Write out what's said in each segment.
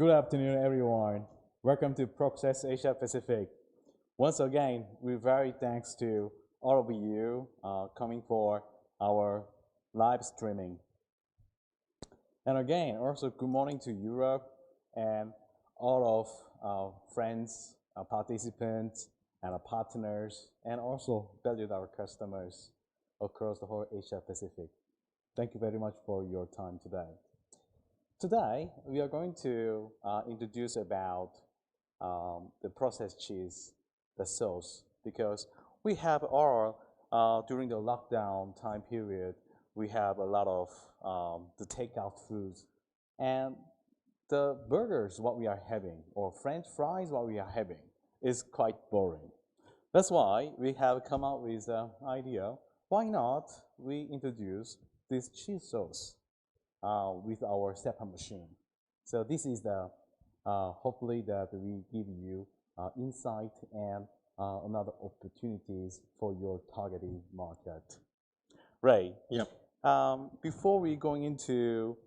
Good afternoon, everyone. Welcome to Process Asia Pacific. Once again, we're very thanks to all of you coming for our live streaming. And again, also good morning to Europe and all of our friends, our participants, and our partners, and also valued our customers across the whole Asia Pacific. Thank you very much for your time today. Today, we are going to introduce about the processed cheese, the sauce, because we have all, during the lockdown time period, we have a lot of the takeout foods, and the burgers what we are having, or French fries what we are having, is quite boring. That's why we have come up with the idea, why not we introduce this cheese sauce with our Stephan machine. So this is the, hopefully that we give you insight and another opportunities for your targeting market. Ray, Yep. Before we going into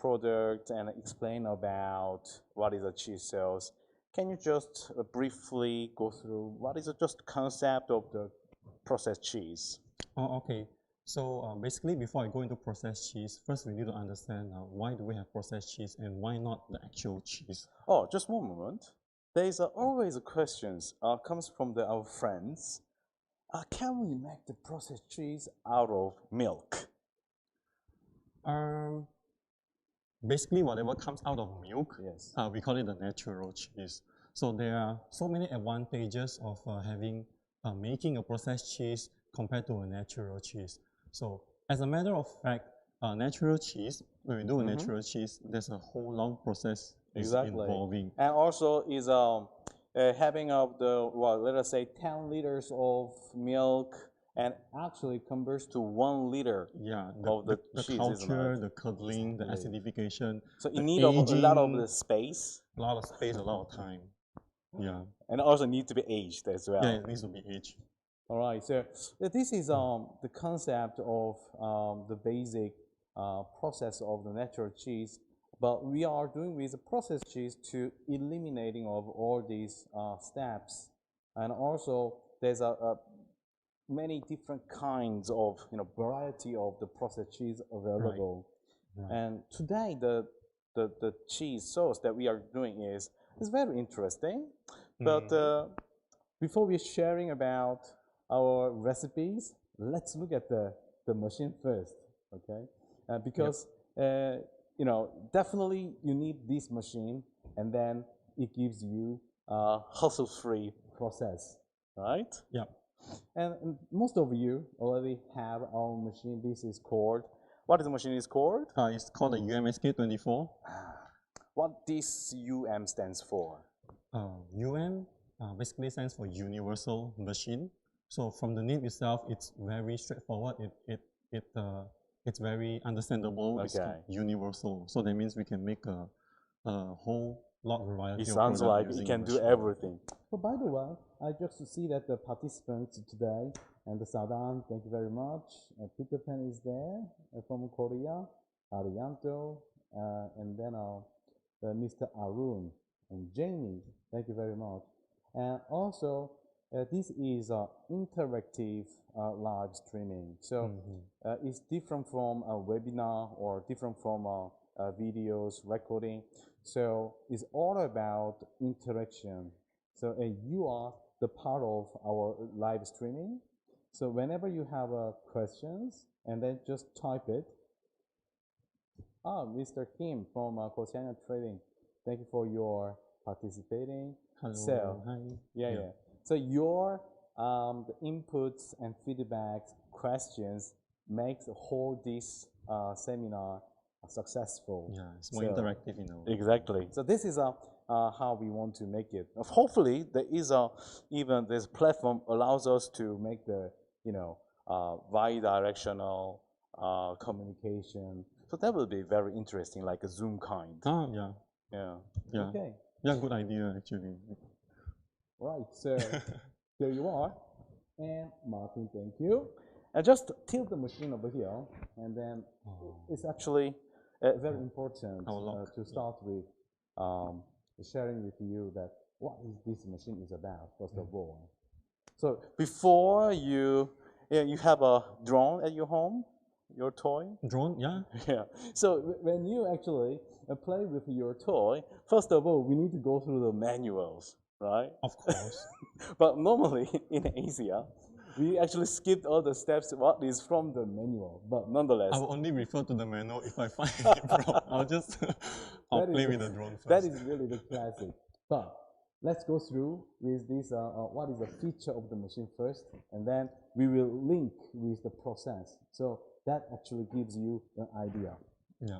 product and explain about what is a cheese sauce, can you just briefly go through what is just concept of the processed cheese? Oh, okay. So basically, before I go into processed cheese, first we need to understand why do we have processed cheese and why not the actual cheese? Oh, just one moment. There is always a questions comes from our friends. Can we make the processed cheese out of milk? Basically, whatever comes out of milk, Yes. We call it the natural cheese. So there are so many advantages of making a processed cheese compared to a natural cheese. So as a matter of fact, natural cheese, when we do a natural cheese, there's a whole long process involving. And also is having of the, well, let us say 10 liters of milk and actually converts to 1 liter of the cheese, culture, the curdling, the acidification. So you need a lot of the space. A lot of space, a lot of time. Yeah. And also need to be aged as well. Yeah, it needs to be aged. All right, so this is the concept of the basic process of the natural cheese, but we are doing with the processed cheese to eliminating of all these steps, and also there's many different kinds of variety of the processed cheese available. Right. And today the cheese sauce that we are doing is very interesting, but before we're sharing about our recipes, let's look at the machine first, okay? Because definitely you need this machine, and then it gives you a hassle-free process, right? Yeah. And most of you already have our machine. This is called, what is the machine is called? It's called the UMSK24. What this UM stands for? UM basically stands for Universal Machine. So from the name itself, it's very straightforward. It's very understandable. Okay. It's universal. So that means we can make a whole lot of variety. It sounds like it can do everything. But by the way, I just see that the participants today and the Sadan, thank you very much. Peter Pan is there from Korea, Arianto, and then Mr. Arun and Jamie. Thank you very much. And also, this is interactive live streaming. So it's different from a webinar or different from videos recording. So it's all about interaction. So you are the part of our live streaming. So whenever you have questions, and then just type it. Mr. Kim from Korean Trading, thank you for your participating. Hello. So, hi. Yeah. So your the inputs and feedbacks, questions makes whole this seminar successful. Yeah, it's more interactive, Exactly. So this is how we want to make it. Hopefully, there is even this platform allows us to make the bi-directional communication. So that will be very interesting, like a Zoom kind. Yeah. Okay. Yeah, good idea actually. Right. So here you are, and Martin, thank you. And just tilt the machine over here, and then it's actually very important to start with. sharing with you that what is this machine is about, first of all. So before you have a drone at your home, your toy? Drone, yeah. Yeah. So when you actually play with your toy, first of all, we need to go through the manuals, right? Of course. But normally in Asia, we actually skipped all the steps what is from the manual. But nonetheless, I will only refer to the manual if I find it wrong. I'll play with the drone first. That is really the classic. But let's go through with this, what is the feature of the machine first, and then we will link with the process. So that actually gives you an idea. Yeah.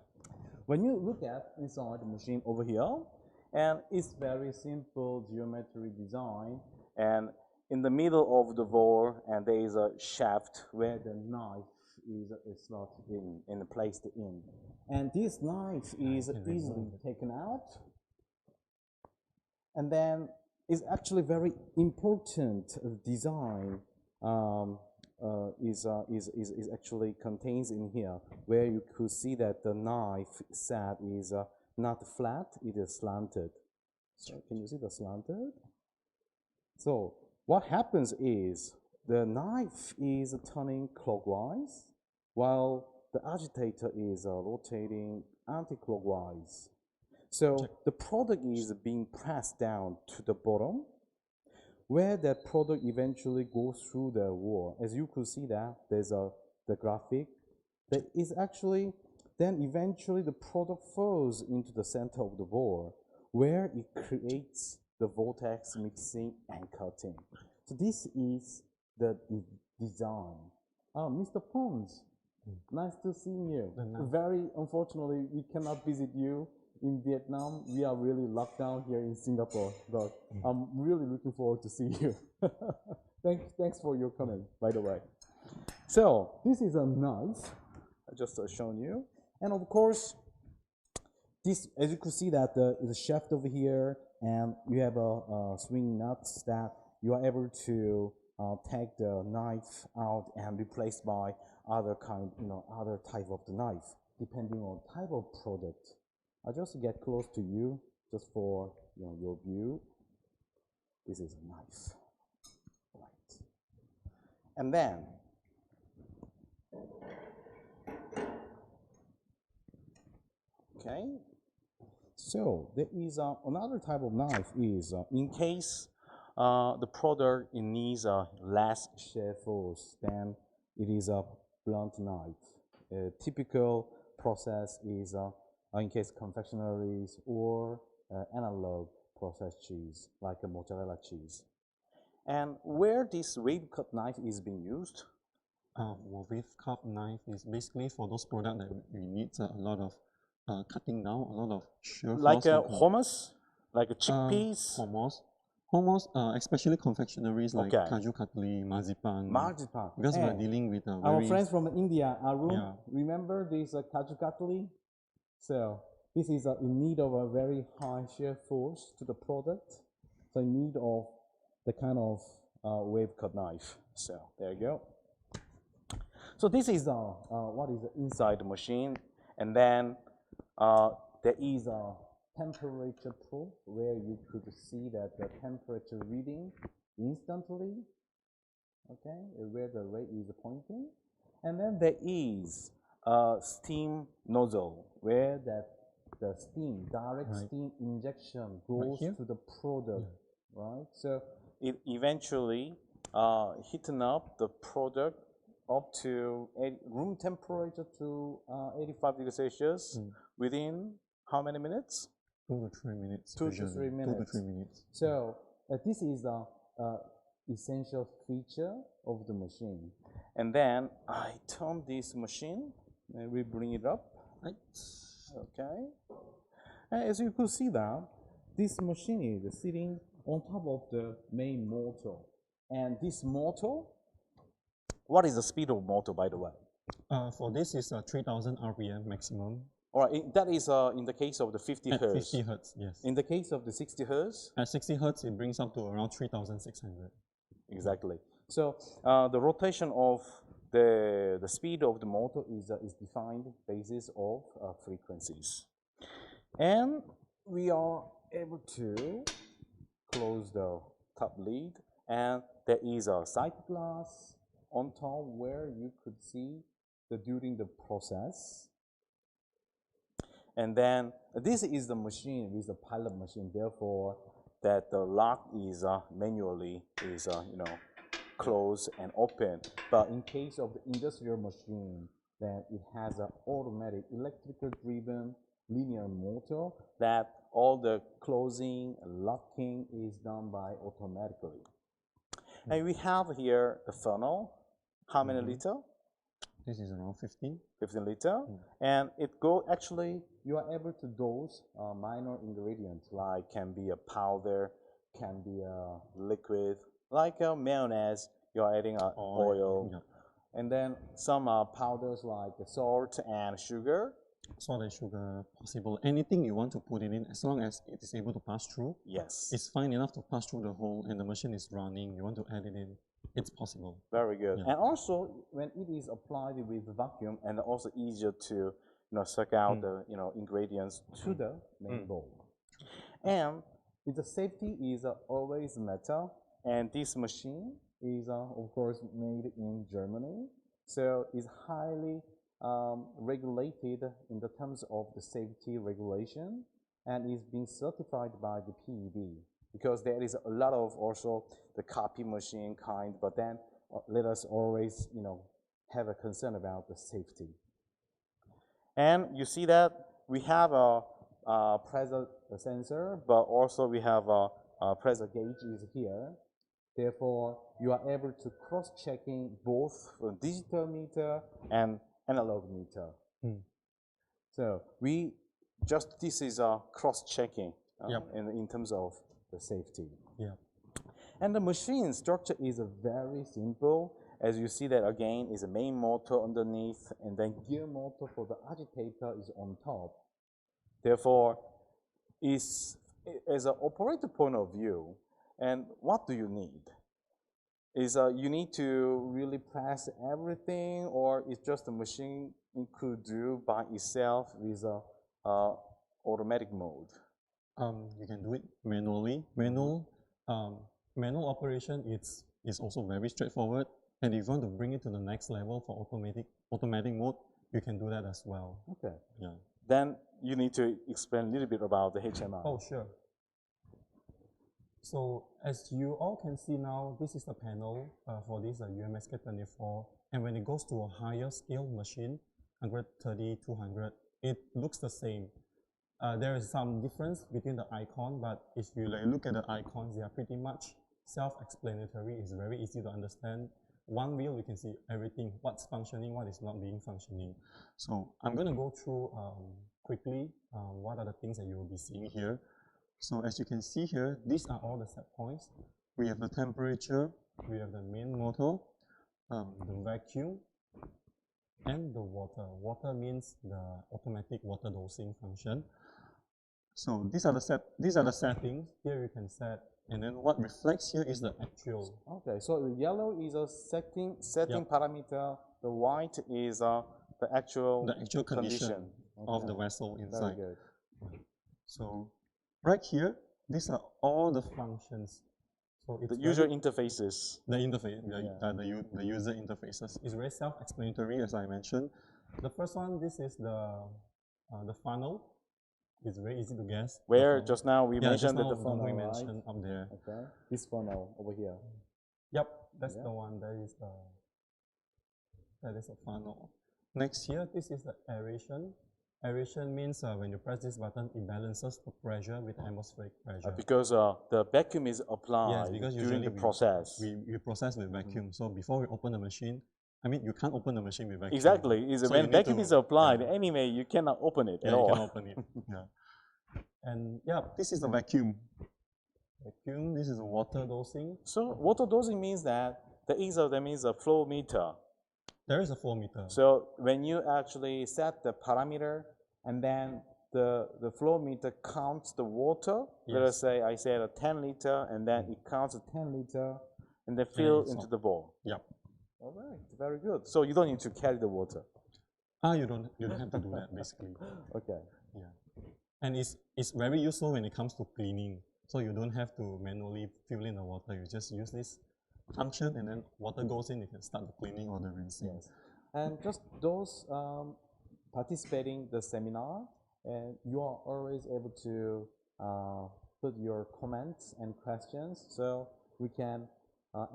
When you look at inside the machine over here, and it's very simple geometry design, and in the middle of the bore, and there is a shaft where the knife is slotted in placed in, and this knife is easily taken out, and then it's actually very important design is actually contains in here, where you could see that the knife set is not flat, it is slanted. So can you see the slanted? So what happens is the knife is turning clockwise while the agitator is rotating anti-clockwise. So the product is being pressed down to the bottom, where that product eventually goes through the wall. As you could see that there's the graphic that is actually then eventually the product falls into the center of the bore, where it creates the vortex mixing and cutting. So this is the design. Mr. Pons, nice to see you. Very unfortunately, we cannot visit you in Vietnam. We are really locked down here in Singapore, but I'm really looking forward to see you. Thanks for your coming, by the way. So this is a knife I just shown you, and of course, this, as you can see, that the shaft over here, and you have a swing nuts that you are able to take the knife out and replace by other kind, other type of the knife, depending on type of product. I'll just get close to you, just for your view. This is a knife, right? And then, okay. So there is another type of knife is in case the product needs less shear force, then it is a blunt knife. A typical process is in case confectionaries or analog processed cheese, like a mozzarella cheese. And where this wave cut knife is being used? Wave cut knife is basically for those products that we need a lot of cutting down, a lot of shear force. Like a hummus, like a chickpeas. Hummus, especially confectionaries like kaju katli, marzipan. Marzipan. Because we're dealing with our friends from India, Arun, remember this kaju katli? So this is in need of a very high shear force to the product. So in need of the kind of wave cut knife. So there you go. So this is what is inside the machine, and then there is a temperature probe where you could see that the temperature reading instantly, okay, where the ray is pointing, and then there is a steam nozzle where the steam, direct steam injection goes to the product, right? So it eventually heating up the product up to room temperature to 85 degrees Celsius within how many minutes? 2 to 3 minutes. 2 to 3 minutes. 2 to 3 minutes. So this is the essential feature of the machine. And then I turn this machine, and we bring it up. Right. Okay. And as you could see that, this machine is sitting on top of the main motor. And this motor, what is the speed of motor, by the way? For this is 3,000 RPM maximum. All right, that is in the case of the 50 At hertz. 50 hertz, yes. In the case of the 60 hertz? At 60 hertz, it brings up to around 3,600. Exactly. So the rotation of the speed of the motor is defined basis of frequencies. And we are able to close the top lid, and there is a side glass on top where you could see during the process. And then this is the machine with the pilot machine, therefore that the lock is manually closed and open. But in case of the industrial machine, then it has an automatic electrical driven linear motor that all the closing and locking is done by automatically. And we have here the funnel. How many liter? This is around 15. 15 liter. And it go actually, you are able to dose minor ingredients like can be a powder, can be a liquid, like a mayonnaise, you're adding oil. Yeah. And then some powders like salt and sugar. Salt and sugar, possible. Anything you want to put it in, as long as it is able to pass through. Yes. It's fine enough to pass through the hole and the machine is running. You want to add it in, it's possible. Very good. Yeah. And also, when it is applied with vacuum, and also easier to suck out the ingredients to the main bowl. And the safety is always metal, and this machine is of course made in Germany, so it's highly regulated in the terms of the safety regulation, and is being certified by the PEB, because there is a lot of also the copy machine kind, but then let us always have a concern about the safety. And you see that we have a pressure sensor, but also we have a pressure gauge is here. Therefore, you are able to cross-checking both digital meter and analog meter. So this is a cross-checking in terms of the safety. Yeah. And the machine structure is very simple. As you see that again is a main motor underneath, and then gear motor for the agitator is on top. Therefore, as an operator point of view, and what do you need? Is you need to really press everything, or is just a machine it could do by itself with a automatic mode? You can do it manually. Manual operation is also very straightforward. And if you want to bring it to the next level for automatic mode, you can do that as well. Okay. Yeah. Then you need to explain a little bit about the HMI. Oh, sure. So as you all can see now, this is the panel for this UMSK24. And when it goes to a higher scale machine, 130, 200, it looks the same. There is some difference between the icon, but if you look at the icons, they are pretty much self-explanatory. It's very easy to understand. One wheel, you can see everything, what's functioning, what is not being functioning. So I'm going to go through quickly what are the things that you will be seeing here. So as you can see here, these are all the set points. We have the temperature, we have the main motor, the vacuum, and the water. Water means the automatic water dosing function. So these are the settings. Here you can set. And then what reflects here is the actual. Okay, so the yellow is a setting parameter. The white is the actual condition of the vessel inside. Very good. So right here, these are all the functions. So it's the user interfaces. The interface, the user interfaces is very self-explanatory, as I mentioned. The first one, this is the funnel. It's very easy to guess. Where just now we mentioned that the funnel, we mentioned up there. Okay, this funnel over here. Yep, that's the one. That is a funnel. Next here, this is the aeration. Aeration means when you press this button, it balances the pressure with atmospheric pressure. Because the vacuum is applied during the process. We process with vacuum. So before we open the machine, I mean, you can't open the machine with vacuum. Exactly. When vacuum is applied, anyway, you cannot open it at all. You can open it. And this is the vacuum. Vacuum, this is water dosing. So water dosing means that there is a flow meter. There is a flow meter. So when you actually set the parameter, and then the flow meter counts the water, let us say I said a 10 liter, and then it counts 10 liter, and then fill into the bowl. Yep. All right, very good. So you don't need to carry the water. You don't have to do that, basically. Okay. Yeah. And it's very useful when it comes to cleaning. So you don't have to manually fill in the water. You just use this function, and then water goes in, you can start the cleaning or the rinsing. Yes. And just those participating the seminar, and you are always able to put your comments and questions, so we can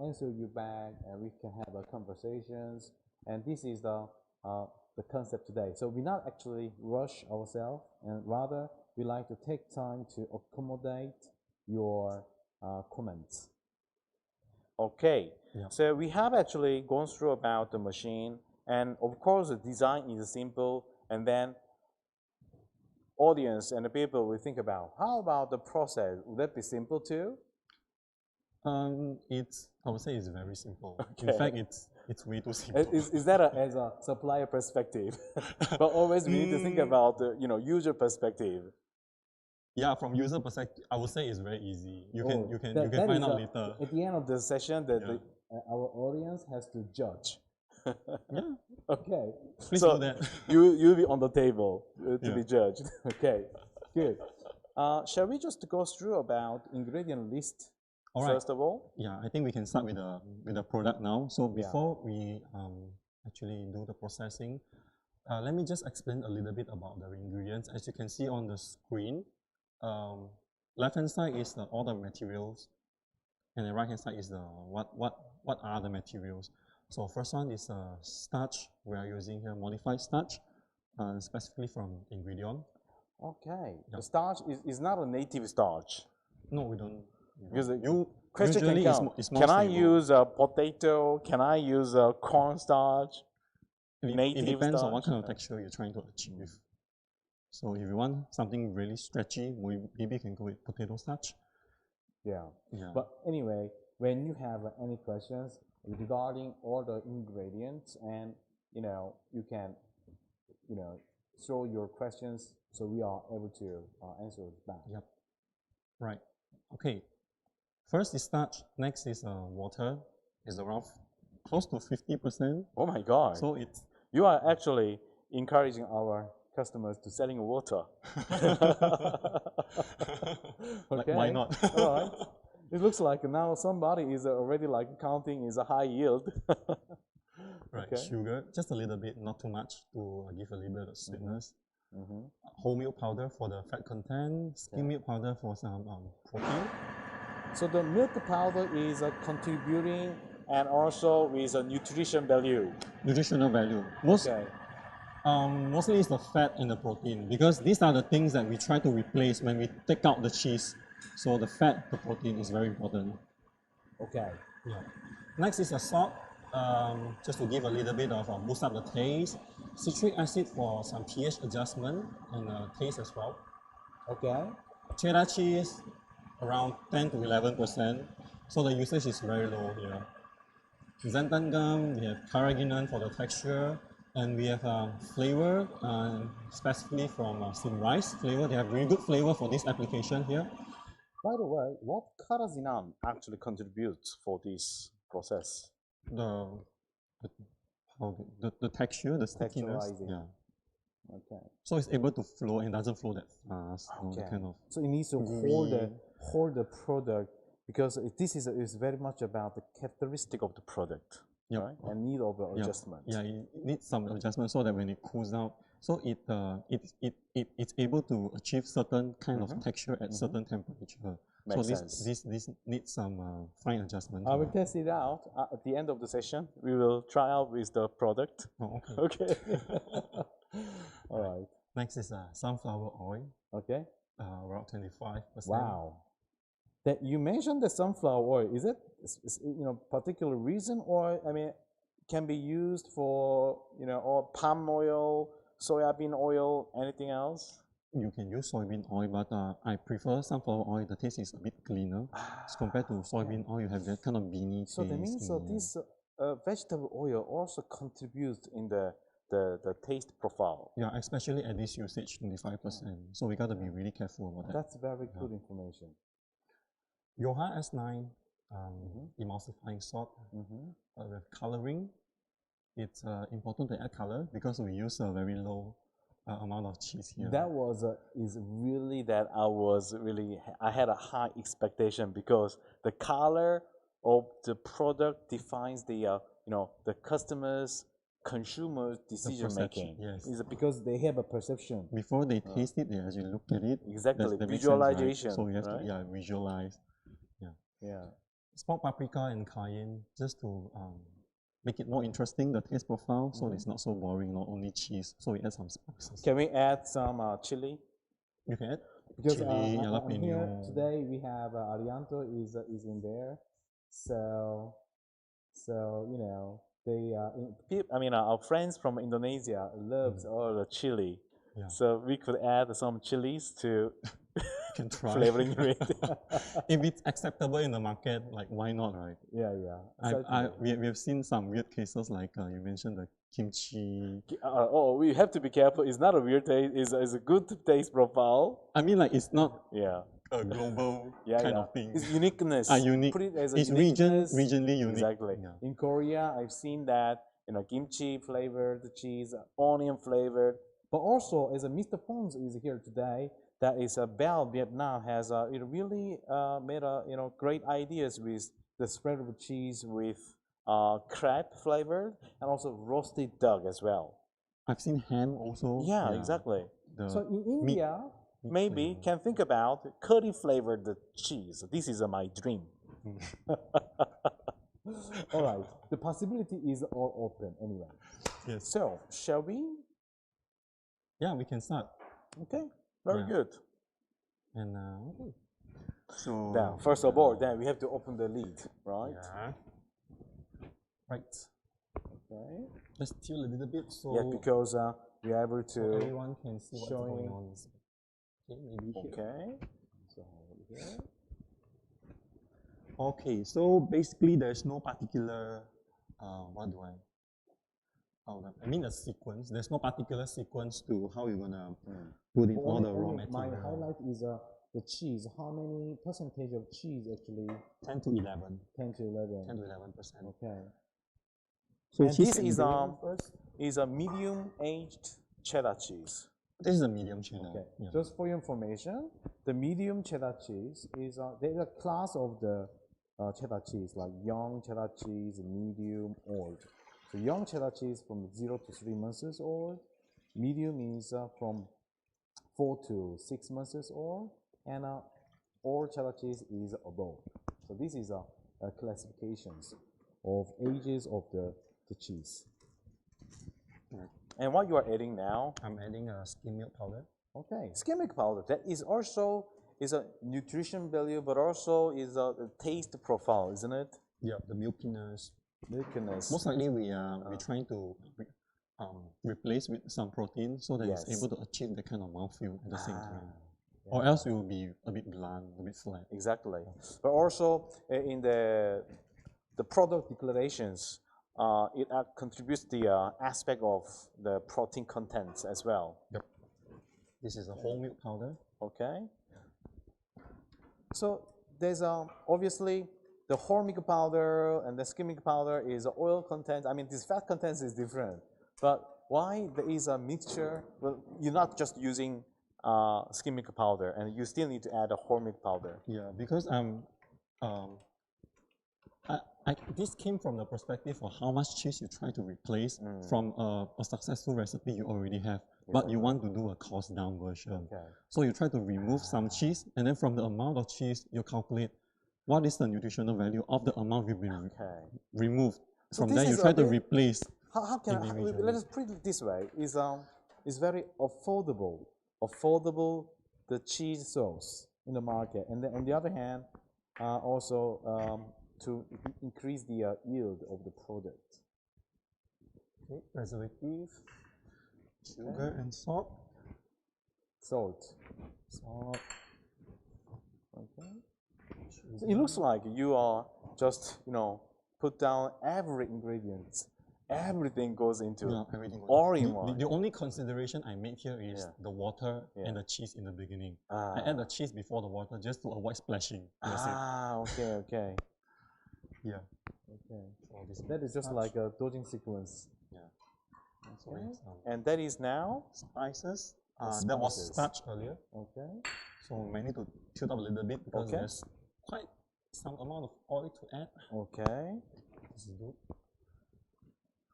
answer you back, and we can have conversations. And this is the concept today. So we not actually rush ourselves, and rather we like to take time to accommodate your comments. Okay, Yeah. so we have actually gone through about the machine, and of course the design is simple, and then audience and the people will think about, how about the process? Would that be simple too? I would say it's very simple. Okay. In fact, it's way too simple. Is that as a supplier perspective? But always we need to think about the user perspective. Yeah, from user perspective, I would say it's very easy. You can find out later. At the end of the session, that our audience has to judge. Yeah. Okay. Please so do that. you'll be on the table to be judged. Okay. Good. Shall we just go through about ingredient list first of all? Yeah, I think we can start with the product now. So before we actually do the processing, let me just explain a little bit about the ingredients. As you can see on the screen, left-hand side is all the materials, and the right-hand side is the what are the materials. So first one is starch. We are using here modified starch, specifically from ingredient. Okay. Yeah. The starch is not a native starch. No, we don't. Because question can come. It's more can stable. I use a potato? Can I use a cornstarch? It depends on what kind of texture you're trying to achieve. So if you want something really stretchy, maybe you can go with potato starch. Yeah. But anyway, when you have any questions regarding all the ingredients, and you can throw your questions, so we are able to answer back. Yep. Right. Okay. First is starch. Next is water. It's around close to 50%. Oh my God! So you are actually encouraging our customers to selling water. Okay. Why not? All right. It looks like now somebody is already counting is a high yield. Right. Okay. Sugar, just a little bit, not too much, to give a little bit of sweetness. Whole milk powder for the fat content. Skim milk powder for some protein. So the milk powder is contributing, and also with a nutrition value. Nutritional value. Mostly it's the fat and the protein, because these are the things that we try to replace when we take out the cheese. So the fat, the protein is very important. Okay. Yeah. Next is a salt, just to give a little bit of boost up the taste. Citric acid for some pH adjustment and taste as well. Okay. Cheddar cheese, around 10 to 11%. So the usage is very low here. Xanthan gum, we have carrageenan for the texture, and we have flavor, specifically from steamed rice flavor. They have very good flavor for this application here. By the way, what carrageenan actually contributes for this process? The texture, the stickiness. Yeah. Okay. So it's able to flow and doesn't flow that fast. Okay. Kind of so it needs to hold the product, because this is very much about the characteristic of the product, right? And need of adjustment. Yeah, it needs some adjustment so that when it cools down, so it's able to achieve certain kind of texture at certain temperature. Makes sense. This needs some fine adjustment. I will test it out at the end of the session. We will try out with the product. Oh, okay. Okay. All right. Next is sunflower oil. Okay. Around 25%. Wow. That you mentioned the sunflower oil. Is it particular reason, or can be used for or palm oil, soybean oil, anything else? You can use soybean oil, but I prefer sunflower oil. The taste is a bit cleaner as compared to soybean oil. You have that kind of beany taste. So that means this vegetable oil also contributes in the taste profile. Yeah, especially at this usage, 25%. So we got to be really careful about that. That's very good information. Yoha S9, emulsifying salt. With coloring, it's important to add color because we use a very low amount of cheese here. That was is really that I had a high expectation because the color of the product defines the the customers consumers decision making. Yes. Is because they have a perception. Before they taste it, they actually look at it. Exactly. That Visualization. Sense, right? So you have right? to visualize. Yeah. Smoked paprika and cayenne just to make it more interesting, the taste profile, so it's not so boring, not only cheese. So we add some spices. Can we add some chili? You can add Because chili, I'm jalapeno. here today. We have Arianto is in there, so our friends from Indonesia loves all the chili. Yeah. So we could add some chilies to can try. flavoring it. If it's acceptable in the market, like why not, right? Yeah. We have seen some weird cases like you mentioned the kimchi. We have to be careful. It's not a weird taste. It's a good taste profile. I mean, like it's not a global kind of thing. It's uniqueness. Unique. Put it as a it's uniqueness. regionally unique. Exactly. Yeah. In Korea, I've seen that kimchi flavored cheese, onion flavored. But also, as Mr. Pons is here today, that is Bell Vietnam has really made great ideas with the spread of cheese with crab flavored and also roasted duck as well. I've seen ham also. Yeah. Exactly. So in India, maybe flavor. Can think about curry flavored cheese. This is my dream. All right. The possibility is all open anyway. Yes. So, shall we? Yeah, we can start. Okay. Very good. And okay. So now, first of all, then we have to open the lid, right? Yeah. Right. Okay. Let's tilt a little bit so because we are able to so everyone can see what's going on. Okay, maybe here. Okay. So here. Okay, so basically there's no particular I mean a sequence. There's no particular sequence to how you're gonna put in all the raw material. My highlight is the cheese. How many percentage of cheese actually? 10 to 11. 10 to 11. 10 to 11%. Okay. So and this is a medium aged cheddar cheese. This is a medium cheddar. Okay. Yeah. Just for your information, the medium cheddar cheese is there's a class of the cheddar cheese like young cheddar cheese, medium, old. So young cheddar cheese from 0 to 3 months old, medium is from 4 to 6 months old, and old cheddar cheese is above. So this is classifications of ages of the cheese. Right. And what you are adding now? I'm adding a skim milk powder. Okay, skim milk powder. That is also a nutrition value, but also is a taste profile, isn't it? Yeah, the milkiness. Milkiness. Most likely we're trying to replace with some protein so that it's able to achieve that kind of mouthfeel at the same time. Yeah. Or else it will be a bit bland, a bit flat. Exactly. But also in the product declarations, it contributes the aspect of the protein contents as well. Yep. This is a whole milk powder. Okay. So there's obviously the whole milk powder and the skim milk powder is oil content. I mean, this fat content is different. But why there is a mixture? Well, you're not just using skim milk powder, and you still need to add a whole milk powder. Yeah, because this came from the perspective of how much cheese you try to replace from a successful recipe you already have, but you want to do a cost down version. Okay. So you try to remove some cheese, and then from the amount of cheese, you calculate what is the nutritional value of the amount you've been removed. So from there, you try to replace. How can let us put it this way: is very affordable. Affordable the cheese sauce in the market, and then on the other hand, also to increase the yield of the product. Okay, preservative, sugar and salt. Salt. Okay. So it looks like you are just put down every ingredient. Everything goes into all in one. The only consideration I made here is the water and the cheese in the beginning. I add the cheese before the water just to avoid splashing. Okay. Yeah. Okay. So that is just like a dosing sequence. Yeah. So we have some And that is now? spices. The That was spices. starch earlier. Okay. So we may need to tilt up a little bit because there's quite some amount of oil to add. Okay. This is good.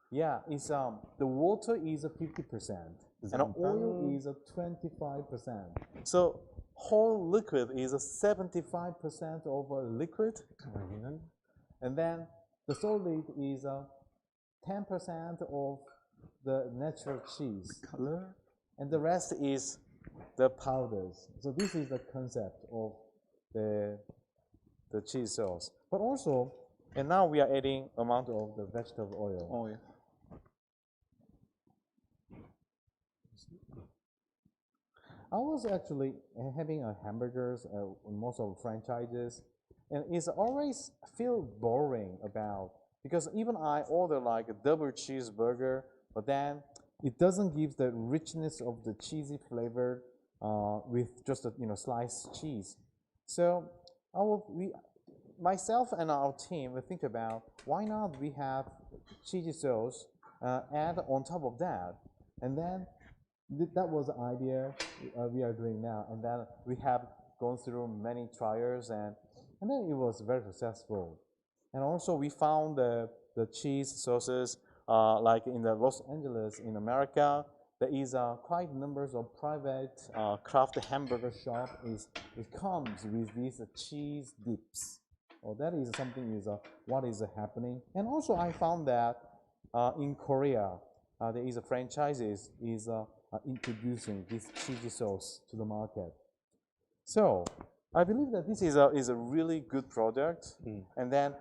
Yeah, it's the water is a 50% and oil is a 25%. So whole liquid is a 75% of a liquid, and then the solid is a 10% of the natural cheese. Color. And the rest is the powders. So this is the concept of the cheese sauce. But also, and now we are adding amount of the vegetable oil. Oh, yeah. I was actually having a hamburgers most of franchises, and it's always feel boring about, because even I order like a double cheeseburger, but then it doesn't give the richness of the cheesy flavor with just a sliced cheese. So myself and our team will think about why not we have cheesy sauce add on top of that, and then that was the idea we are doing now, and then we have gone through many trials, and then it was very successful. And also we found the cheese sauces like in the Los Angeles in America, there is quite numbers of private craft hamburger shop. It comes with these cheese dips. Oh, that is something is what is happening. And also I found that in Korea there is a franchises is introducing this cheesy sauce to the market. So I believe that this is a really good product, and then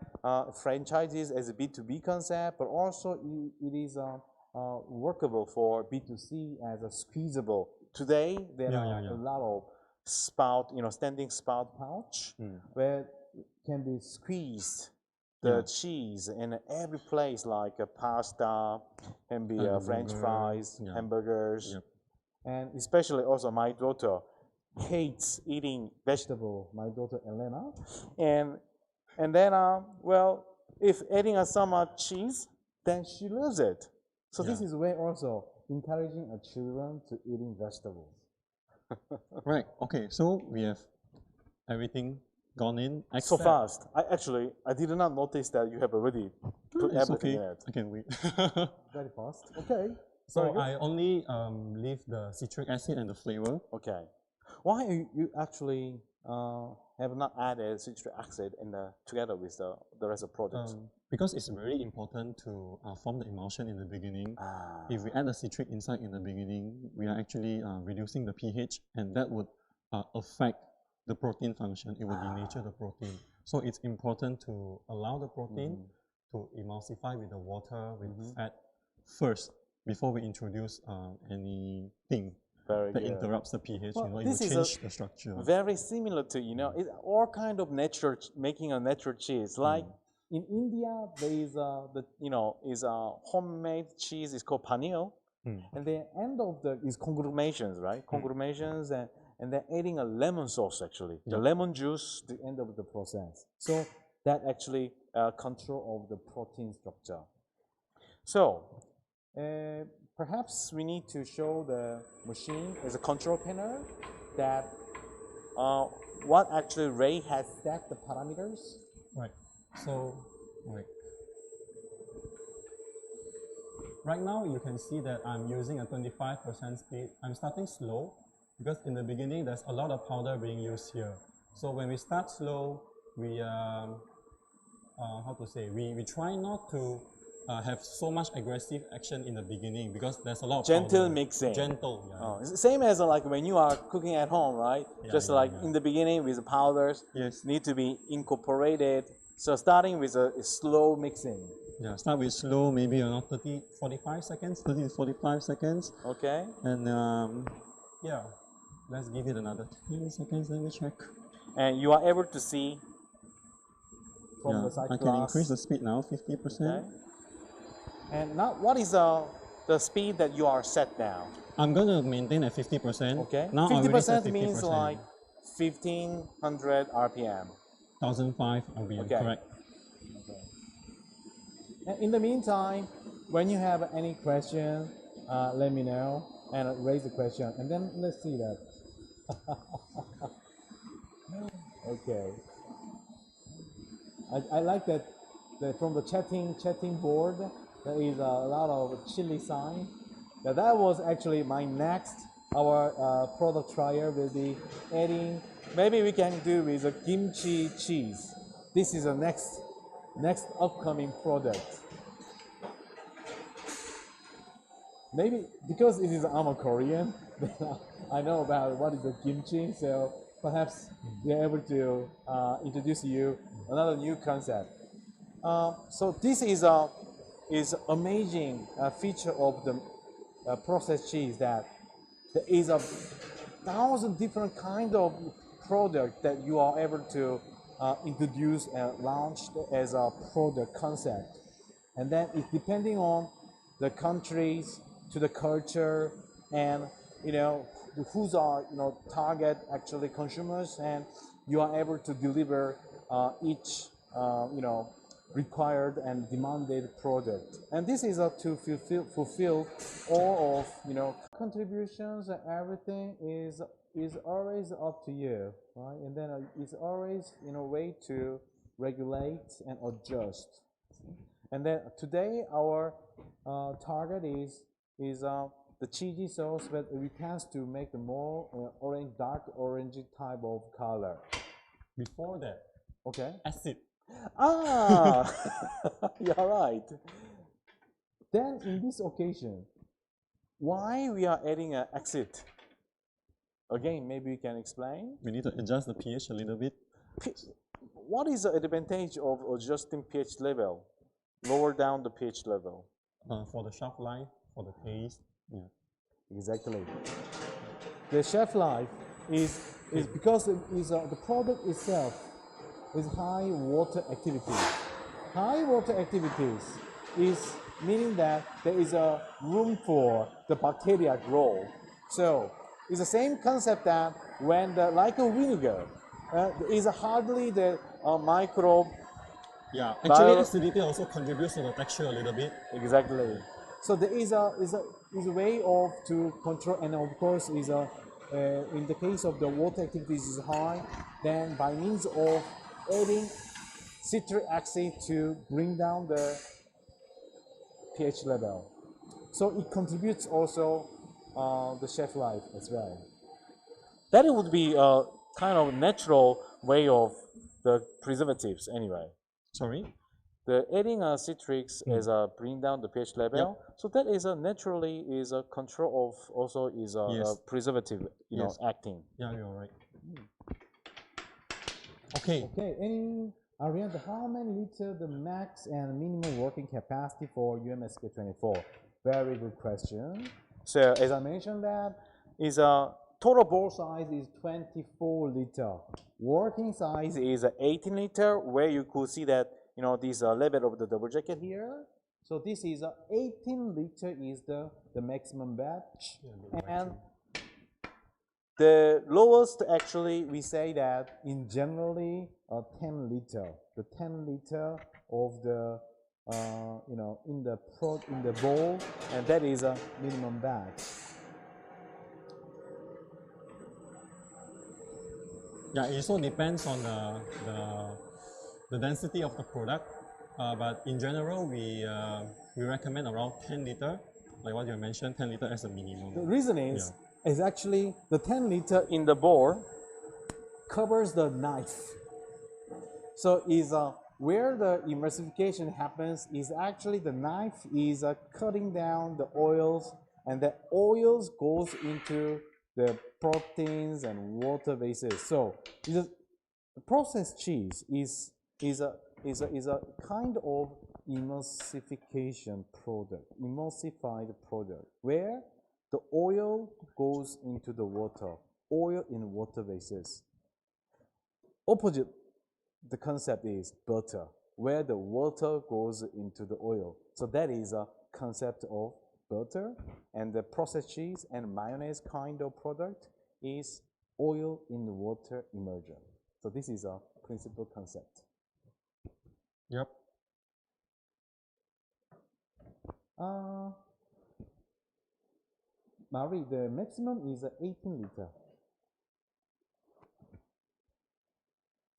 franchises as a B2B concept, but also it is workable for B2C as a squeezable. Today there are a lot of spout, standing spout pouch where it can be squeezed the cheese in every place, like a pasta, can be French fries, hamburgers, and especially also my daughter hates eating vegetable. My daughter Elena, and then well, if adding some cheese, then she loves it. So this is way also encouraging children to eating vegetables. Right. Okay. So we have everything gone in. So fast. I did not notice that you have already put everything in it. I can wait. Very fast. Okay. So I only leave the citric acid and the flavor. Okay. Why you actually have not added citric acid together with the rest of the product? Because it's very important to form the emulsion in the beginning. If we add the citric inside in the beginning, we are actually reducing the pH, and that would affect the protein function. It will denature the protein. So it's important to allow the protein to emulsify with the water, with fat first, before we introduce anything that interrupts the pH. Well, it will change the structure. Very similar to, it's all kind of making a natural cheese. Like in India, there is is a homemade cheese. It's called paneer, and the end of is congrumations, right? Congrumations, and then adding a lemon sauce actually. The lemon juice, the end of the process. So that actually control of the protein structure. So perhaps we need to show the machine as a control panel that what actually Ray has set the parameters. Right. So, right now you can see that I'm using a 25% speed. I'm starting slow because in the beginning there's a lot of powder being used here. So when we start slow, we we try not to have so much aggressive action in the beginning because there's a lot of gentle powder. Mixing. Gentle, It's the same as like when you are cooking at home, right? Just in the beginning with the powders, need to be incorporated. So starting with a slow mixing. Yeah, start with slow, maybe around 30 to 45 seconds. Okay. And let's give it another 10 seconds, let me check. And you are able to see from the side I can increase the speed now, 50%. Okay. And now, what is the speed that you are set now? I'm going to maintain at 50%. Okay. Now 50% means like 1500 RPM. 1005 RPM, correct. Okay. And in the meantime, when you have any question, let me know and raise the question, and then let's see that. Okay. I like that from the chatting board there is a lot of chili sign. That was actually my next. Our product trial will be adding. Maybe we can do with a kimchi cheese. This is the next upcoming product. Maybe because it is I'm a Korean, I know about what is the kimchi, so perhaps we are able to introduce you another new concept. So this is amazing feature of the processed cheese, that there is a thousand different kind of product that you are able to introduce and launch as a product concept, and then it's depending on the countries, to the culture, and who's are target actually consumers, and you are able to deliver each required and demanded product. And this is to fulfill all of contributions, and everything is always up to you, right? And then it's always way to regulate and adjust. And then today our target is the cheesy sauce, but we tend to make a more dark orange type of color. Before that, okay, acid. Ah, you're right. Then in this occasion, why we are adding an acid? Again, maybe you can explain. We need to adjust the pH a little bit. What is the advantage of adjusting pH level? Lower down the pH level. For the shelf life, for the taste. Yeah. Exactly. The shelf life is because the product itself is high water activities. High water activities is meaning that there is a room for the bacteria grow. So it's the same concept that when like a vinegar, there is hardly the microbe. Yeah, actually acidity also contributes to the texture a little bit. Exactly. So there is a way of to control, and of course is in the case of the water activities is high, then by means of adding citric acid to bring down the pH level. So it contributes also the shelf life as well. That it would be a kind of natural way of the preservatives anyway. Sorry? The adding citrics as a bring down the pH level. Yep. So that is naturally is a control of also is a preservative, acting. Yeah, you're right. Okay. Okay. Any Ariane, how many liters the max and minimum working capacity for UMSK24? Very good question. So as I mentioned, that is a total bore size is 24 liter. Working size is 18 liter, where you could see that this level of the double jacket here. So this is 18 liter is the maximum batch, and the lowest actually we say that in generally 10 liter. The 10 liter of the in the bowl, and that is a minimum batch. Yeah, it also depends on the density of the product, but in general we recommend around 10 liter, like what you mentioned, 10 liter as a minimum. The reason is actually the 10 liter in the bowl covers the knife. So is where the emulsification happens is actually the knife is cutting down the oils, and the oils goes into the proteins and water bases. So the processed cheese is a kind of emulsification product, emulsified product, where the oil goes into the water, oil in water bases. Opposite the concept is butter, where the water goes into the oil. So that is a concept of butter, and the processed cheese and mayonnaise kind of product is oil in the water immersion. So this is a principal concept. Marie, the maximum is 18 liter.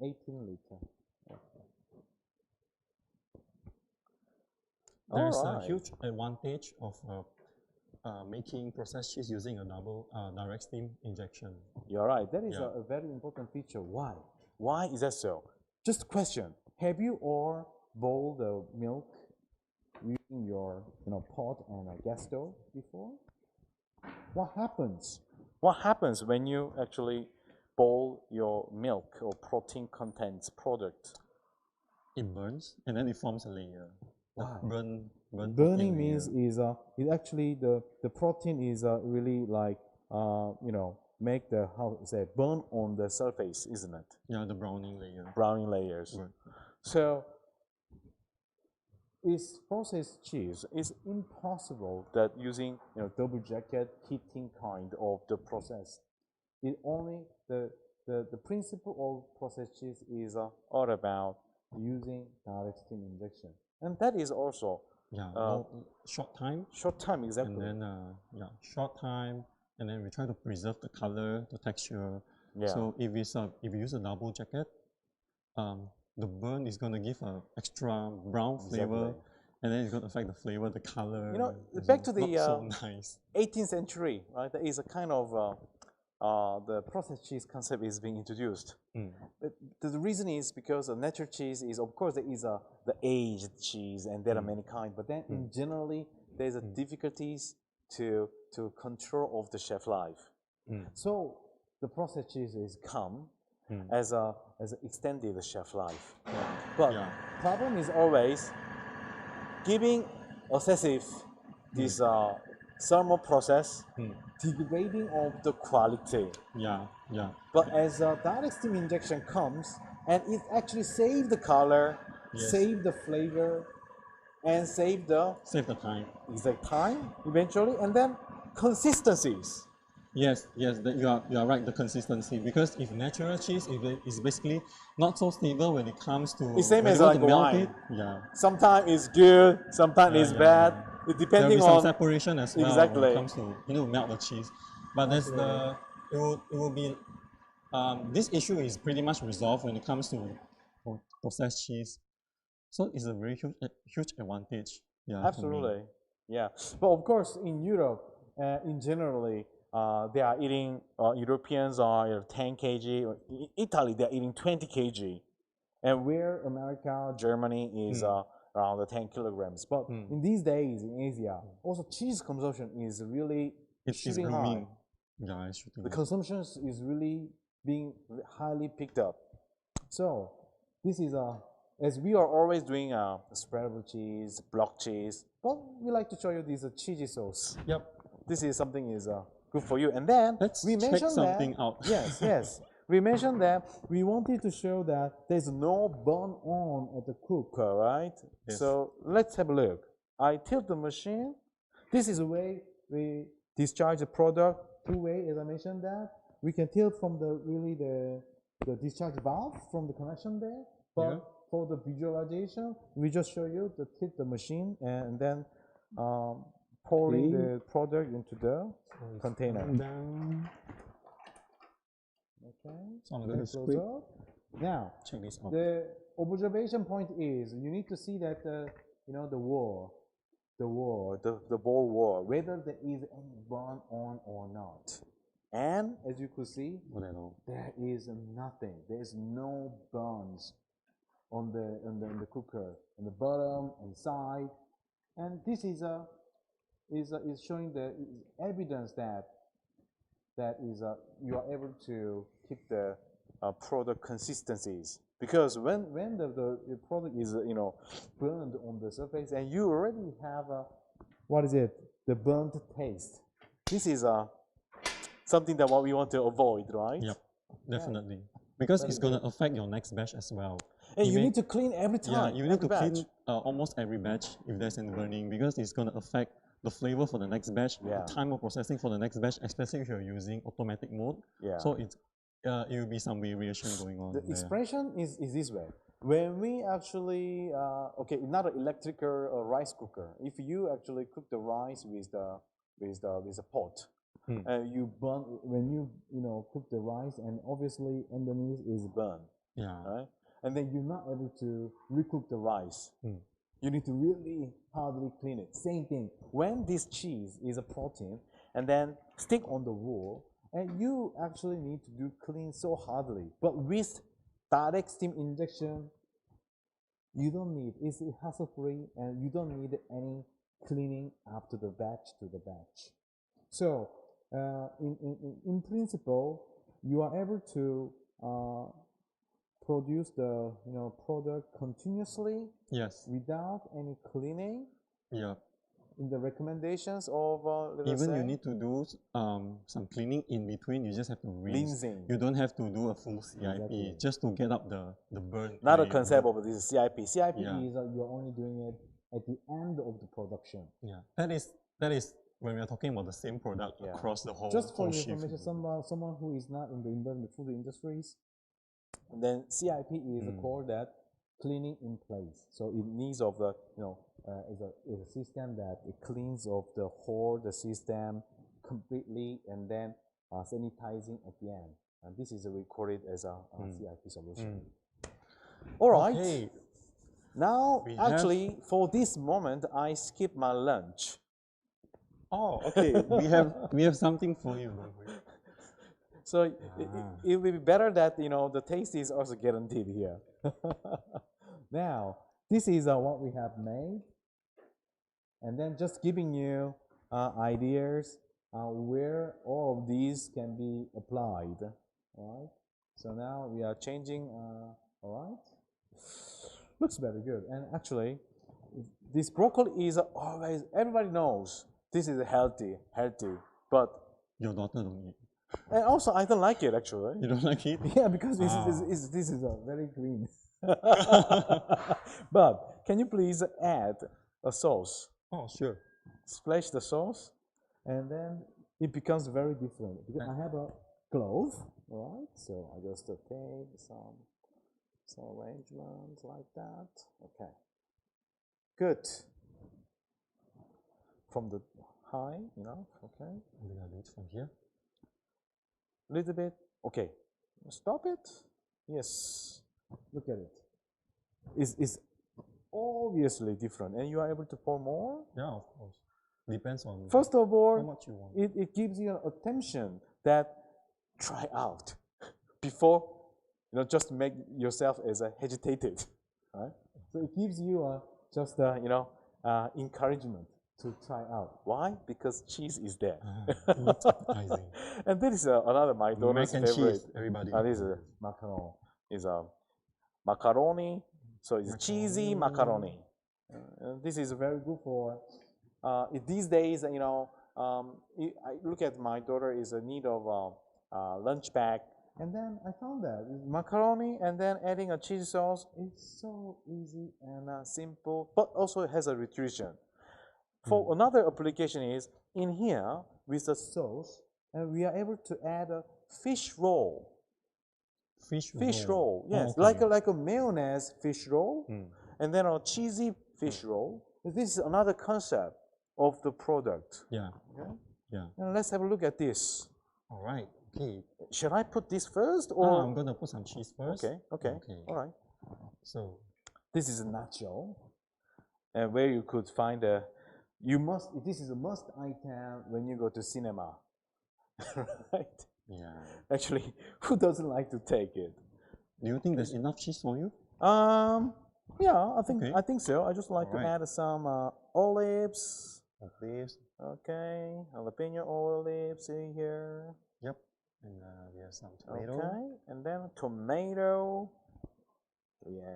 18 liter. Okay. There's a huge advantage of making processed cheese using a double direct steam injection. You're right. That is a very important feature. Why? Why is that so? Just a question. Have you all boiled the milk using your pot and a gas stove before? What happens? What happens when you actually boil your milk or protein contents product? It burns and then it forms a layer. Why? Burning means is it actually the protein is really like make the how to say burn on the surface, isn't it? Yeah, the browning layer. Browning layers. Right. So is processed cheese is impossible that using double jacket heating kind of the process. It only the principle of processed cheese is all about using direct steam injection, and that is also short time. Short time, exactly. And then short time, and then we try to preserve the color, the texture. Yeah. So if you use a double jacket, the burn is going to give an extra brown flavor, and then it's going to affect the flavor, the color. Back to the not so nice. 18th century, right? There is a kind of the processed cheese concept is being introduced. The reason is because natural cheese is, of course, there is the aged cheese, and there are many kinds. But then, in generally, there's a difficulties to control of the shelf life. So the processed cheese is come as a extended shelf life. But problem is always giving excessive this thermal process, degrading of the quality. But as a direct steam injection comes, and it actually save the color, save the flavor, and save the time. Exact time eventually, and then consistencies. Yes, you are right. The consistency, because if natural cheese is basically not so stable when it comes to the same as like wine. Sometimes it's good, sometimes it's bad. It depending on some separation as well when it comes to melt the cheese. But there's it will be this issue is pretty much resolved when it comes to processed cheese. So it's a very huge advantage. Absolutely. Yeah. But of course, in Europe, in generally, they are eating, Europeans are 10 kg, or Italy, they're eating 20 kg. And where America, Germany is around the 10 kilograms. But in these days in Asia, also cheese consumption is really shooting high. Yeah, it's shooting. The consumption is really being highly picked up. So this is as we are always doing spreadable cheese, block cheese, but we like to show you this cheesy sauce. Yep. This is something is good for you. And then we mentioned something out. Yes. We mentioned that we wanted to show that there's no burn on at the cooker, right? Yes. So let's have a look. I tilt the machine. This is the way we discharge the product. Two ways, as I mentioned that. We can tilt from the discharge valve from the connection there. But for the visualization, we just show you the tilt the machine and then pouring the product into the container. Down. Okay. So I'm going to close up. Now, check this out. The observation point is you need to see that the ball wall, whether there is any burn on or not. And as you could see, there is nothing. There is no burns on the cooker, on the bottom and side. And this is showing the evidence that you are able to keep the product consistencies, because when the product is burned on the surface and you already have the burnt taste. This is something that what we want to avoid, right? Yep, definitely, because it's going to affect your next batch as well. And you need to clean every time. Yeah, you need to clean almost every batch if there's any burning, because it's going to affect the flavor for the next batch, the time of processing for the next batch, especially if you're using automatic mode. So it will be some variation going on. The expression is this way. When we actually, not an electrical rice cooker. If you actually cook the rice with the pot, you burn when you cook the rice, and obviously underneath is burned. Yeah. Right? And then you're not able to recook the rice. You need to really hardly clean it. Same thing. When this cheese is a protein and then stick on the wall, and you actually need to do clean so hardly. But with direct steam injection, you don't need, it's hassle-free, and you don't need any cleaning after the batch to the batch. So in principle, you are able to produce the product continuously. Yes. Without any cleaning. Yeah. In the recommendations of even you need to do some cleaning in between. You just have to rinse. Rinsing. You don't have to do a full CIP just to get up the burn. Not a concept of this is CIP. CIP Yeah. is you're only doing it at the end of the production. Yeah, that is when we are talking about the same product across the whole. Just for whole your shift. information, someone who is not in the food industries, then CIP is a core that cleaning in place. So it needs of the is a system that it cleans of the system completely, and then sanitizing at the end. And this is recorded as a CIP solution. All right. Okay. Now, actually, for this moment, I skip my lunch. Oh, okay. we have something for you. So it will be better that the taste is also guaranteed here. Now, this is what we have made, and then just giving you ideas where all of these can be applied. All right. So now we are changing. All right. Looks very good. And actually, this broccoli is always, everybody knows this is healthy, but your daughter don't eat. And also, I don't like it actually. You don't like it? Yeah, because this is very green. But can you please add a sauce? Oh, sure. Splash the sauce, and then it becomes very different. Because I have a glove, right? So I just take some arrangements like that. Okay. Good. From the high, okay. I'm gonna do it from here. Little bit. Okay. Stop it. Yes. Look at it. It's obviously different, and you are able to pour more. Yeah, of course. Depends on first of all how much you want. It gives you attention that try out before just make yourself as a hesitated, right? So it gives you just encouragement to try out. Why? Because cheese is there. Looks appetizing. And this is another my daughter's favorite. Cheese, everybody. This is macaron. Is a macaroni. So it's cheesy macaroni. This is very good for these days. I look at my daughter is in need of lunch bag, and then I found that macaroni and then adding a cheese sauce is so easy and simple, but also it has a nutrition. For another application is in here with the sauce, and we are able to add a fish roll. Fish roll, yes, oh, okay. like a mayonnaise fish roll, and then a cheesy fish roll. This is another concept of the product. Yeah. Okay? Yeah. And let's have a look at this. All right. Okay. Should I put this first, or I'm gonna put some cheese first. Okay. All right. So this is a nacho, and where you could find this is a must item when you go to cinema, right? Yeah. Actually, who doesn't like to take it? Do you think there's enough cheese for you? Yeah, I think so. I just like to add some olives. Olives. Okay, jalapeno olives in here. Yep. And we have some tomato. Okay, and then tomato. Yeah.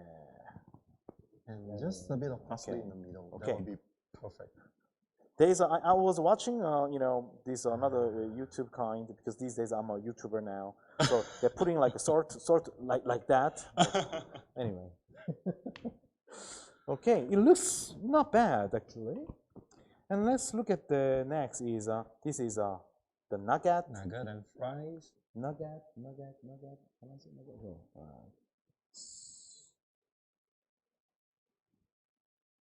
And just a bit of parsley in the middle. Okay. That would be perfect. I was watching, this another YouTube kind, because these days I'm a YouTuber now. So they're putting like a sort like that. Anyway. Okay, it looks not bad actually. And let's look at the next is this is the nugget. Nugget and fries. Nugget. Can I say nugget? No.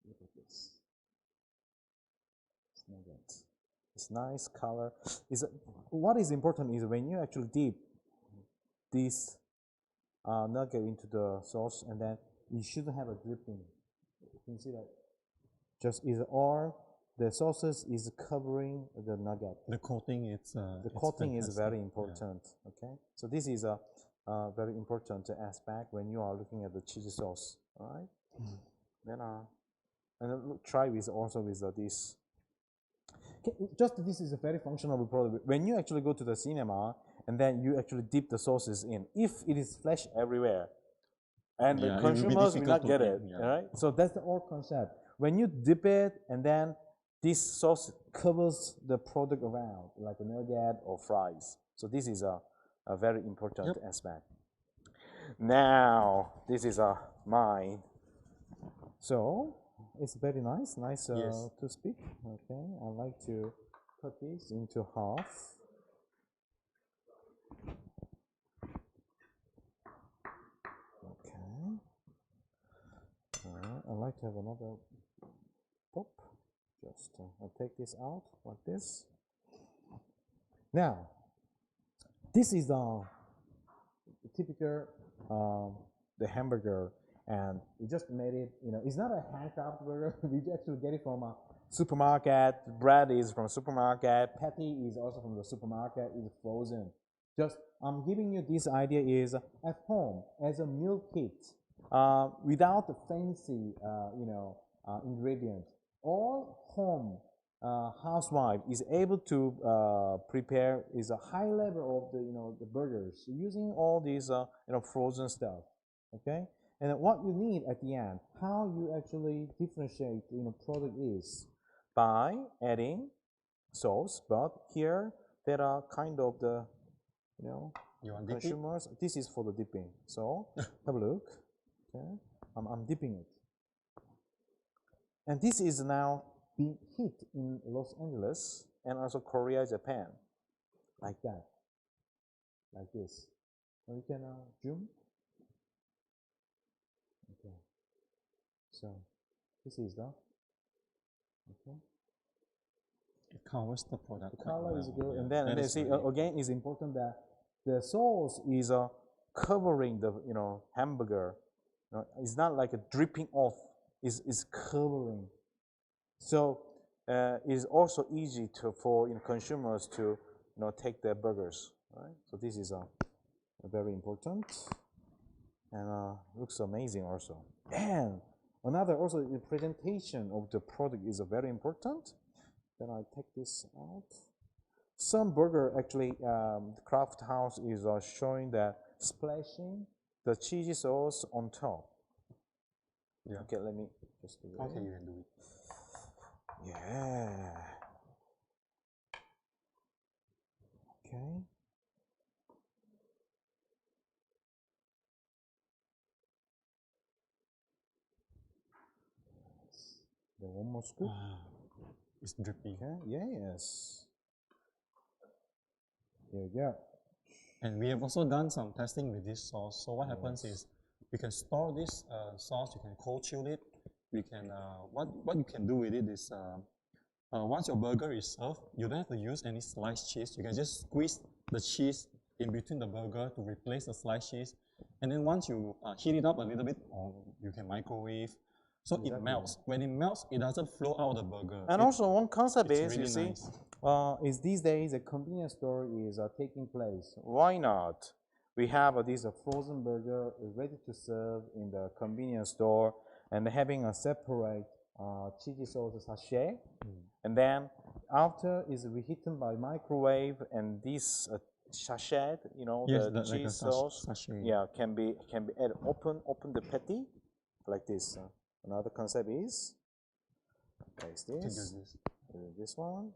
Look at this. Nugget. It's nice color. what is important is when you actually dip this nugget into the sauce, and then you shouldn't have a dripping. You can see that just is all the sauces is covering the nugget. The coating, the coating is very important. Yeah. Okay, so this is a very important aspect when you are looking at the cheese sauce. All right. Then and try with also with this. Just this is a very functional product. When you actually go to the cinema and then you actually dip the sauces in, if it is flash everywhere, and the consumers will not get it, right? So that's the whole concept. When you dip it and then this sauce covers the product around, like a nugget or fries. So this is a very important aspect. Now, this is mine. So it's very nice to speak. Okay, I like to cut this into half. Okay. I like to have another pop. Just I'll take this out like this. Now, this is the typical the hamburger, and we just made it. You know, it's not a handcrafted burger. We actually get it from a supermarket. Bread is from a supermarket. Patty is also from the supermarket. It's frozen. Just I'm giving you this idea is at home as a meal kit without the fancy ingredient. All home housewife is able to prepare is a high level of the burgers using all these frozen stuff. Okay, and what you need at the end, how you actually differentiate product is by adding sauce. But here there are kind of the consumers. This is for the dipping. So have a look. Okay, I'm dipping it. And this is now being hit in Los Angeles and also Korea, Japan, like that, like this. So you can zoom. Okay. So this is the It covers the product. The color is good, and then see again, it's important that the sauce is covering the hamburger. It's not like a dripping off. Is covering. So it's also easy for consumers to take their burgers. Right. So this is very important, and looks amazing also. And another also the presentation of the product is very important. Then I take this out. Some burger actually, the Kraft House is showing that splashing the cheesy sauce on top. Yeah. Okay, let me just do it. Okay, you can do it. Yeah. Okay. They're almost good. It's drippy. Okay. Yes. There you go. And we have also done some testing with this sauce. So what happens is you can store this sauce, you can cold chill it. You can what you can do with it is once your burger is served, you don't have to use any sliced cheese. You can just squeeze the cheese in between the burger to replace the sliced cheese. And then once you heat it up a little bit, or you can microwave, so it melts. When it melts, it doesn't flow out of the burger. And also one concept is, really you see, nice. is these days a convenience store is taking place. Why not? We have this frozen burger ready to serve in the convenience store, and having a separate chili sauce sachet. And then after is reheated by microwave, and this sachet, the cheese like sauce, sachet. Yeah, can be added. Open the patty like this. Another concept is place this one,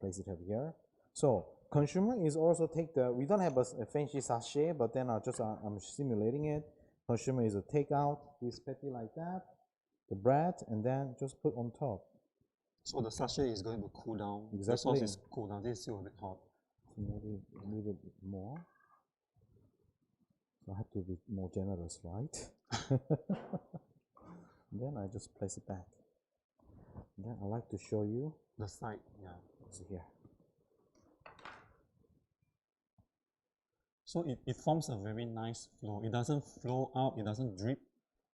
place it over here. So consumer is also take we don't have a fancy sachet, but then I'm simulating it. Consumer is take out this patty like that, the bread, and then just put on top. So the sachet is going to cool down. Exactly. The sauce is cool down. This is still a bit hot. So maybe a little bit more. So I have to be more generous, right? Then I just place it back. Then I like to show you the side. Yeah. See here. So it forms a very nice flow. It doesn't flow out, it doesn't drip.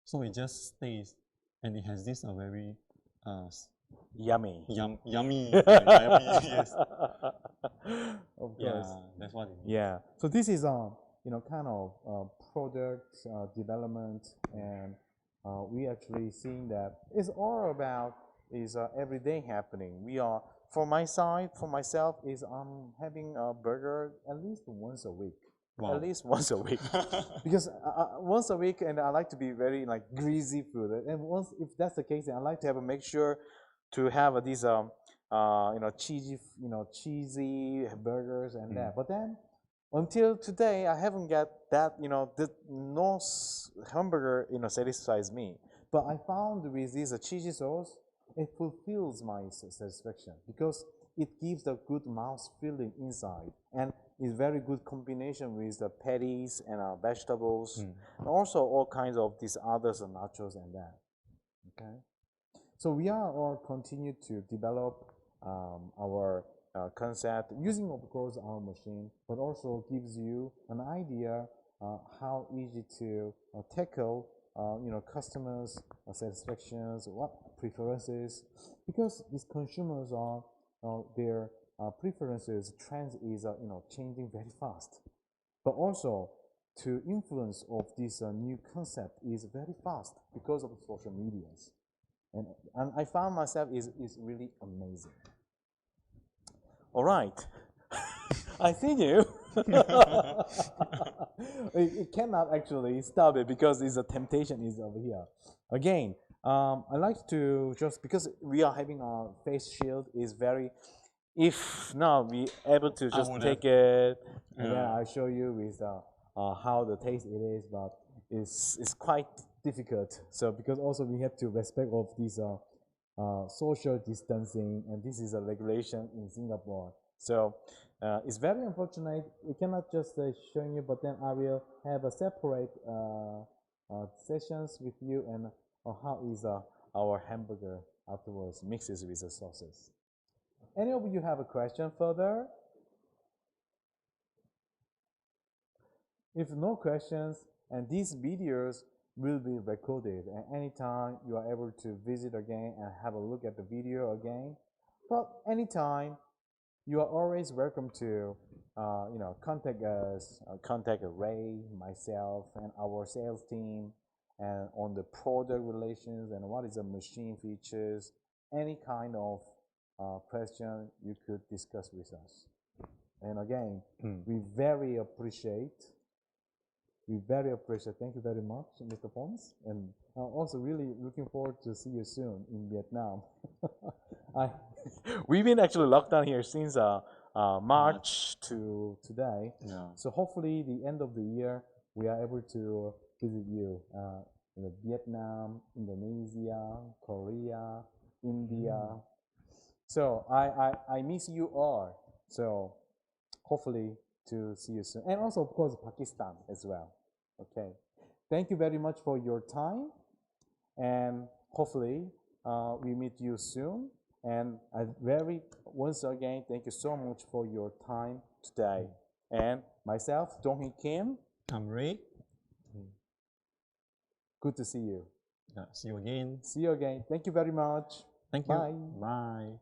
So it just stays. And it has this very Yummy. Yummy, yes. Of course. Yeah, that's what it means. Yeah. So this is kind of product development, and we actually seeing that it's all about is everyday happening. We are for myself is having a burger at least once a week. Wow. At least once a week, because once a week, and I like to be very like greasy food. And once, if that's the case, then I like to have a make sure to have these cheesy burgers and that. But then until today, I haven't got that. No hamburger satisfies me. But I found with this cheesy sauce, it fulfills my satisfaction because it gives a good mouth feeling inside, and is very good combination with the patties and vegetables, and also all kinds of these others and nachos and that. Okay, so we are all continue to develop our concept using, of course, our machine, but also gives you an idea how easy to tackle customers' satisfactions, what preferences, because these consumers are their preferences, trends is changing very fast, but also to influence of this new concept is very fast because of social medias, and I found myself is really amazing. All right. I see you. It cannot actually stop it because the temptation is over here. Again, I like to just because we are having a face shield is very. If now we able to just take it and then I show you with how the taste it is, but it's quite difficult. So because also we have to respect of this social distancing, and this is a regulation in Singapore. So it's very unfortunate. We cannot just show you, but then I will have a separate sessions with you and how is our hamburger afterwards mixes with the sauces. Any of you have a question further? If no questions, and these videos will be recorded, and anytime you are able to visit again and have a look at the video again. But anytime, you are always welcome to contact us, contact Ray, myself, and our sales team, and on the product relations and what is the machine features, any kind of question you could discuss with us. And again, we very appreciate. Thank you very much, Mr. Pons, and also really looking forward to see you soon in Vietnam. We've been actually locked down here since March to today. Yeah. So hopefully, the end of the year, we are able to visit you in Vietnam, Indonesia, Korea, India. So I miss you all. So hopefully to see you soon. And also, of course, Pakistan as well. Okay. Thank you very much for your time. And hopefully we meet you soon. And once again, thank you so much for your time today. And myself, Dong-hee Kim. I'm Ray. Good to see you. See you again. See you again. Thank you very much. Thank you. Bye. Bye.